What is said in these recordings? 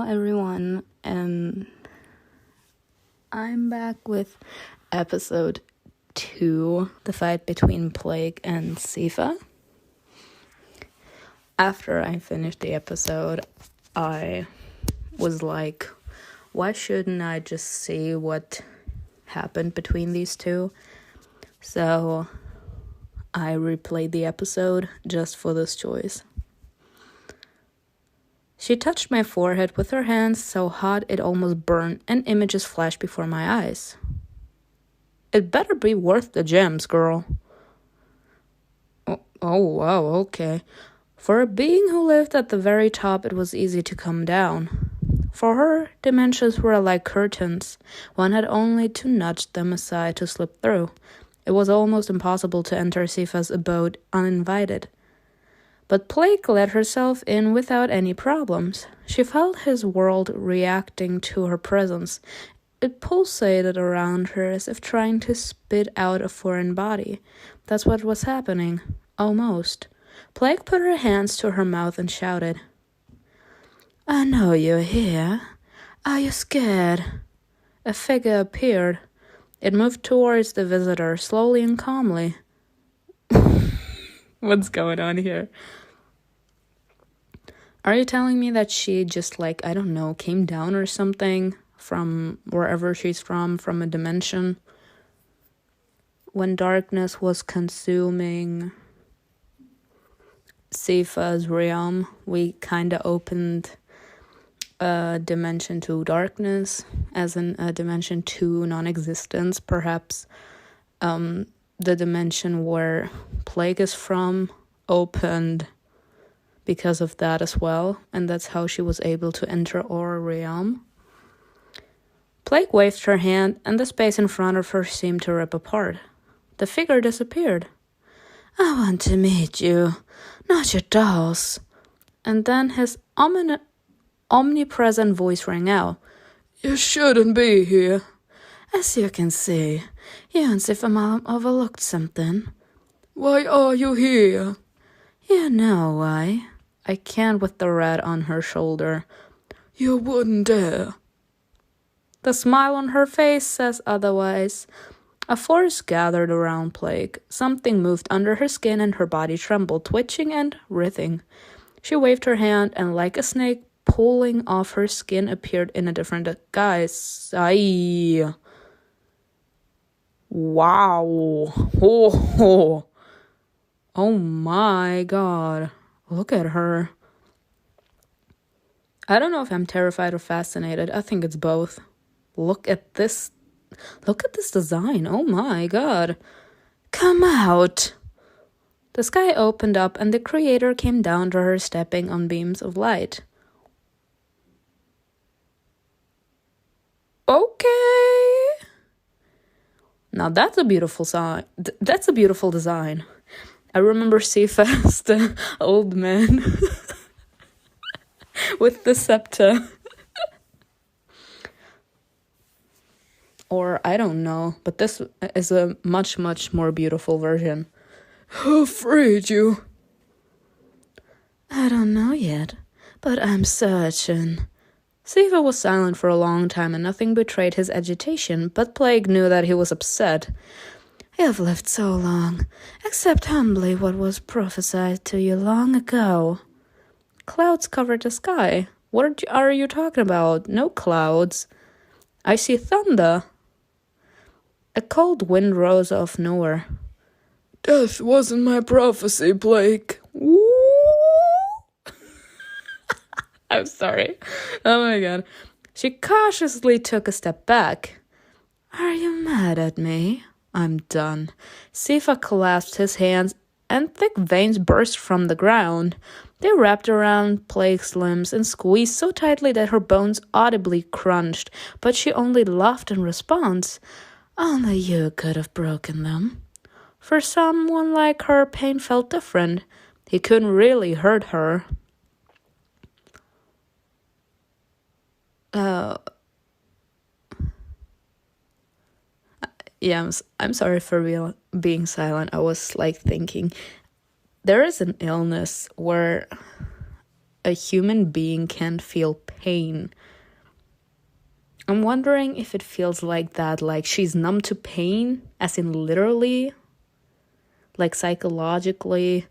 everyone, and I'm back with episode 2, the fight between Plague and Sifa. After I finished the episode, I was like, why shouldn't I just see what happened between these two? So I replayed the episode just for this choice. She touched my forehead with her hands so hot it almost burned, and images flashed before my eyes. It better be worth the gems, girl. Oh, wow, okay. For a being who lived at the very top, it was easy to come down. For her, dimensions were like curtains. One had only to nudge them aside to slip through. It was almost impossible to enter Sifa's abode uninvited. But Plague let herself in without any problems. She felt his world reacting to her presence. It pulsated around her as if trying to spit out a foreign body. That's what was happening. Almost. Plague put her hands to her mouth and shouted, "I know you're here. Are you scared?" A figure appeared. It moved towards the visitor, slowly and calmly. What's going on here? Are you telling me that she just came down or something from wherever she's from a dimension? When darkness was consuming Sifa's realm, we kind of opened a dimension to darkness, as in a dimension to non-existence. Perhaps the dimension where Plague is from opened because of that as well, and that's how she was able to enter our realm. Plague waved her hand, and the space in front of her seemed to rip apart. The figure disappeared. "I want to meet you, not your dolls." And then his omnipresent voice rang out. "You shouldn't be here." "As you can see, you and Sifa overlooked something." "Why are you here?" "You know why." I can't with the red on her shoulder. "You wouldn't dare." The smile on her face says otherwise. A force gathered around Plague. Something moved under her skin and her body trembled, twitching and writhing. She waved her hand, and like a snake pulling off her skin appeared in a different guise. Aye. Wow. Oh my god. Look at her. I don't know if I'm terrified or fascinated. I think it's both. Look at this design. Oh my god. "Come out." The sky opened up and the creator came down to her, stepping on beams of light. Okay. Now that's a beautiful sign. That's a beautiful design. I remember Sifa as the old man with the scepter. Or I don't know, but this is a much, much more beautiful version. "Who freed you?" "I don't know yet, but I'm certain." Sifa was silent for a long time, and nothing betrayed his agitation, but Plague knew that he was upset. "You've lived so long. Accept humbly what was prophesied to you long ago." Clouds covered the sky. What are you talking about? No clouds. I see thunder. A cold wind rose out of nowhere. "Death wasn't my prophecy, Plague." I'm sorry. Oh my god. She cautiously took a step back. "Are you mad at me?" "I'm done." Sifa clasped his hands, and thick veins burst from the ground. They wrapped around Plague's limbs and squeezed so tightly that her bones audibly crunched, but she only laughed in response. "Only you could have broken them." For someone like her, pain felt different. He couldn't really hurt her. Yeah, I'm sorry for being silent. I was thinking, there is an illness where a human being can't feel pain. I'm wondering if it feels like that, like she's numb to pain, as in literally, like psychologically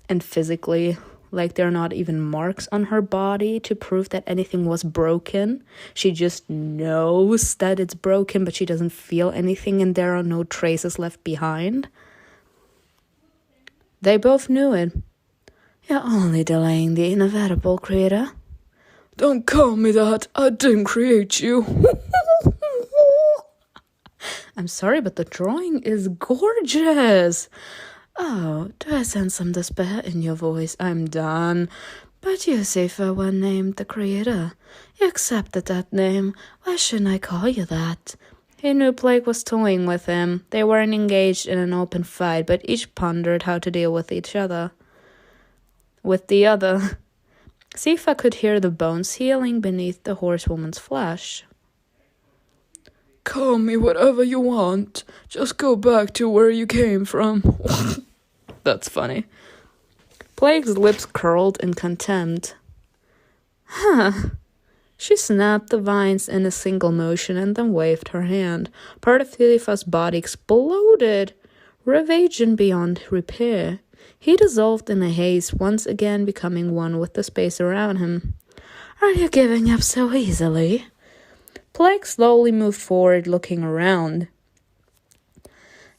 and physically. Like there are not even marks on her body to prove that anything was broken. She just knows that it's broken, but she doesn't feel anything and there are no traces left behind. They both knew it. You're only delaying the inevitable, Creator. Don't call me that. I didn't create you. I'm sorry, but the drawing is gorgeous. Oh, do I sense some despair in your voice? I'm done. But you, Seifa, were named the Creator. You accepted that name. Why shouldn't I call you that? He knew Plague was toying with him. They weren't engaged in an open fight, but each pondered how to deal with each other. With the other. Seifa could hear the bones healing beneath the horsewoman's flesh. Call me whatever you want. Just go back to where you came from. That's funny. Plague's lips curled in contempt. Huh. She snapped the vines in a single motion and then waved her hand. Part of Seifa's body exploded, ravaging beyond repair. He dissolved in a haze, once again becoming one with the space around him. Are you giving up so easily? Plague slowly moved forward, looking around.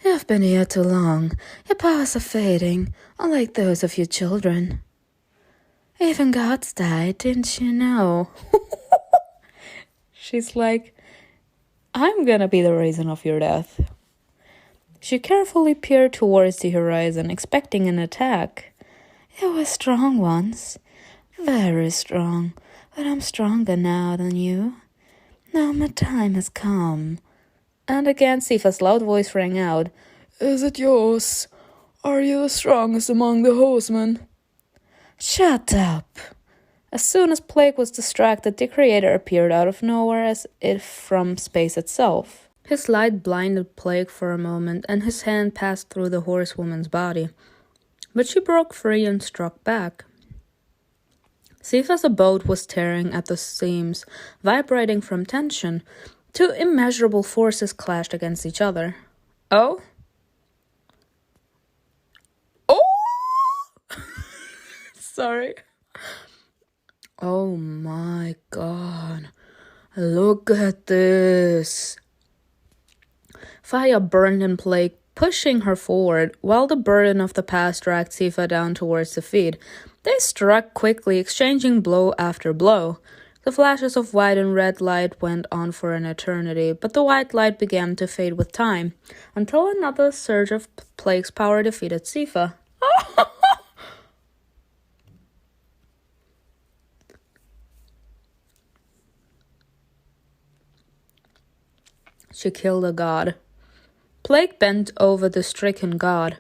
You've been here too long. Your powers are fading, unlike those of your children. Even gods died, didn't you know? She's like, I'm gonna be the reason of your death. She carefully peered towards the horizon, expecting an attack. You were strong once, very strong, but I'm stronger now than you. Now my time has come. And again Seifa's loud voice rang out. Is it yours? Are you the strongest among the horsemen? Shut up. As soon as Plague was distracted, the Creator appeared out of nowhere as if from space itself. His light blinded Plague for a moment, and his hand passed through the horsewoman's body. But she broke free and struck back. Seifa's abode was tearing at the seams, vibrating from tension. Two immeasurable forces clashed against each other. Oh? Oh! Sorry. Oh my god. Look at this. Fire burned in Plague, pushing her forward, while the burden of the past dragged Seifa down towards the feet. They struck quickly, exchanging blow after blow. The flashes of white and red light went on for an eternity, but the white light began to fade with time, until another surge of Plague's power defeated Seifa. She killed a god. Plague bent over the stricken god.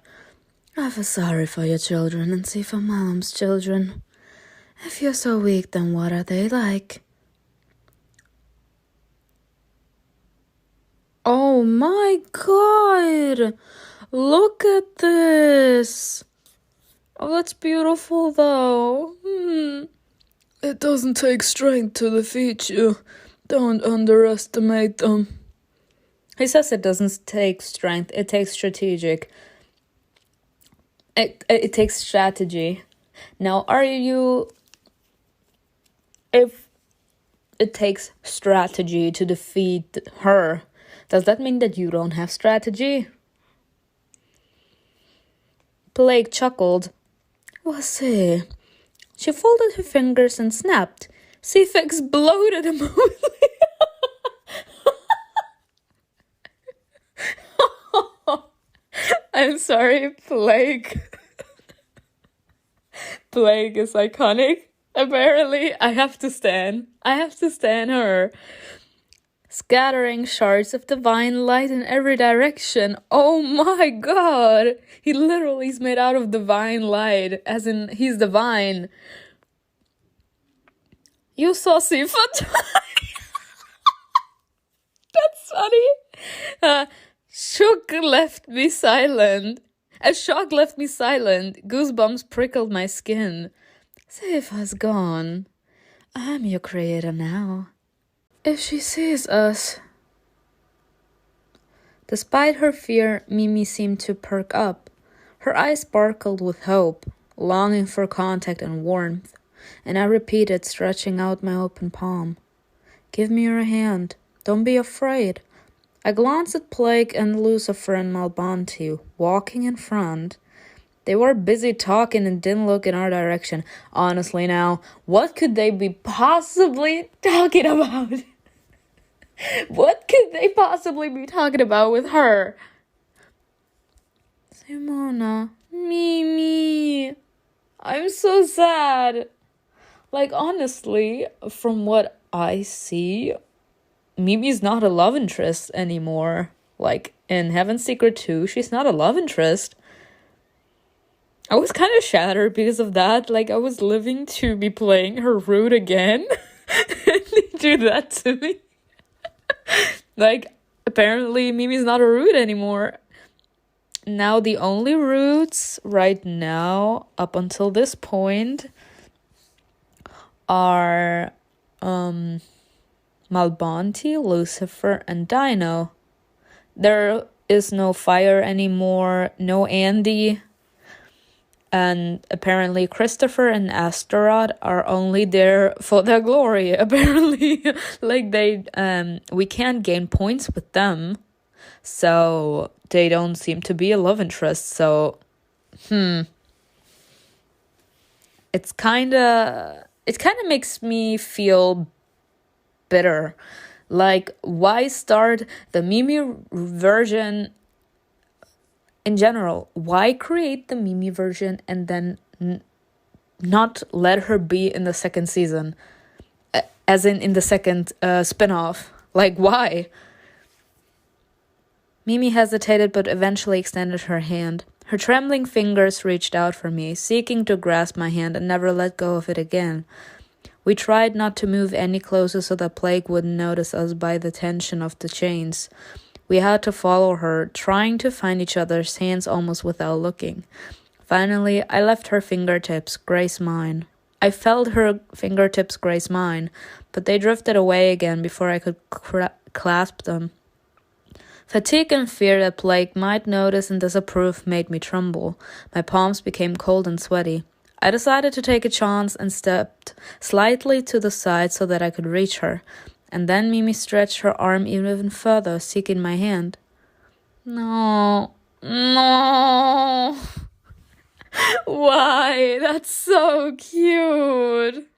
I feel sorry for your children and see for Mom's children. If you're so weak, then what are they like? Oh my god! Look at this! Oh, that's beautiful though. It doesn't take strength to defeat you. Don't underestimate them. He says it doesn't take strength, it takes strategic. It takes strategy. Now, if it takes strategy to defeat her, does that mean that you don't have strategy? Plague chuckled. We'll see. She folded her fingers and snapped. Seifa exploded immediately. I'm sorry, Plague. Plague is iconic. Apparently, I have to stand her. Scattering shards of divine light in every direction. Oh my god! He literally is made out of divine light, as in he's divine. You saw Seifa die. That's funny. Shock left me silent. A shock left me silent. Goosebumps prickled my skin. Siva's gone. I'm your creator now. If she sees us... Despite her fear, Mimi seemed to perk up. Her eyes sparkled with hope, longing for contact and warmth, and I repeated, stretching out my open palm. Give me your hand. Don't be afraid. I glanced at Plague and Lucifer and Malbonte, walking in front. They were busy talking and didn't look in our direction. Honestly now, what could they be possibly talking about? What could they possibly be talking about with her? Simona, Mimi, I'm so sad. Like, honestly, from what I see, Mimi's not a love interest anymore. Like, in Heaven's Secret 2, she's not a love interest. I was kind of shattered because of that. Like, I was living to be playing her root again. And they do that to me. Like, apparently Mimi's not a root anymore. Now the only roots right now, up until this point, are Malbonte, Lucifer, and Dino. There is no Fire anymore, no Andy. And apparently Christopher and Astaroth are only there for their glory, apparently. Like, we can't gain points with them. So they don't seem to be a love interest. So, it kind of makes me feel bitter. Like, why start the Mimi version in general? Why create the Mimi version and then not let her be in the second season? As in the second spin-off. Like, why? Mimi hesitated but eventually extended her hand. Her trembling fingers reached out for me, seeking to grasp my hand and never let go of it again. We tried not to move any closer so that Plague wouldn't notice us by the tension of the chains. We had to follow her, trying to find each other's hands almost without looking. Finally, I left her fingertips grace mine. I felt her fingertips grace mine, but they drifted away again before I could clasp them. Fatigue and fear that Plague might notice and disapprove made me tremble. My palms became cold and sweaty. I decided to take a chance and stepped slightly to the side so that I could reach her. And then Mimi stretched her arm even further, seeking my hand. No. Why? That's so cute.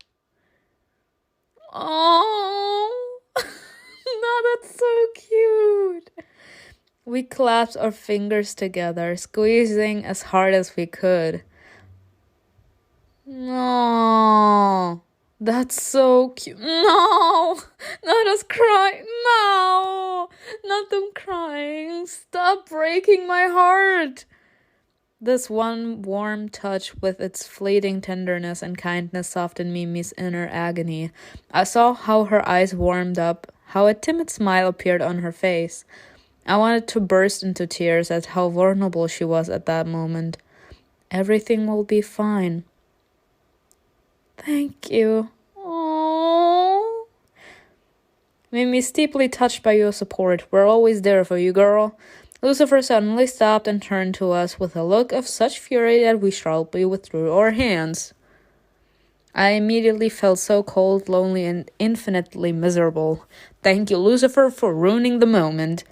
Oh. No, that's so cute. We clasped our fingers together, squeezing as hard as we could. No, that's so cute. No, not us crying. No, not them crying. Stop breaking my heart. This one warm touch with its fleeting tenderness and kindness softened Mimi's inner agony. I saw how her eyes warmed up, how a timid smile appeared on her face. I wanted to burst into tears at how vulnerable she was at that moment. Everything will be fine. Thank you. Aww. Mimi's deeply touched by your support. We're always there for you, girl. Lucifer suddenly stopped and turned to us with a look of such fury that we sharply withdrew our hands. I immediately felt so cold, lonely, and infinitely miserable. Thank you, Lucifer, for ruining the moment.